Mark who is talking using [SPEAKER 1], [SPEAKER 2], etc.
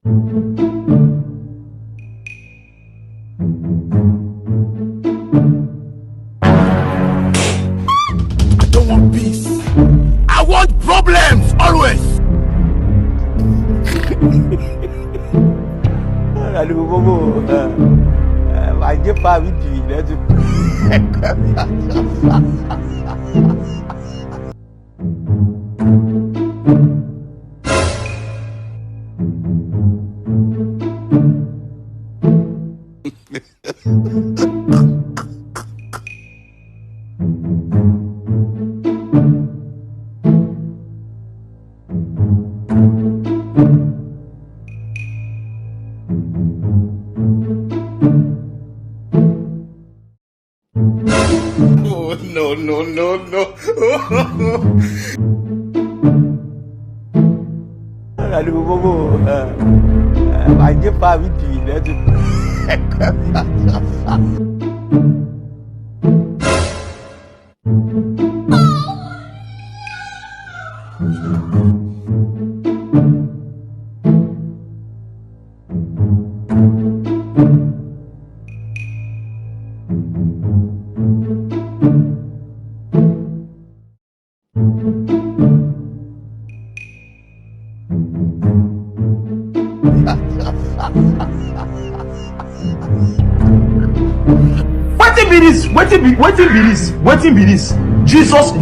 [SPEAKER 1] I don't want peace. I want problems always.
[SPEAKER 2] Aduh, bobo. Aja Pak Widi dah tu.
[SPEAKER 1] Oh, no.
[SPEAKER 2] Aduh, bobo. Aja Pak Widi dah tu.
[SPEAKER 3] Wetin be this? Jesus.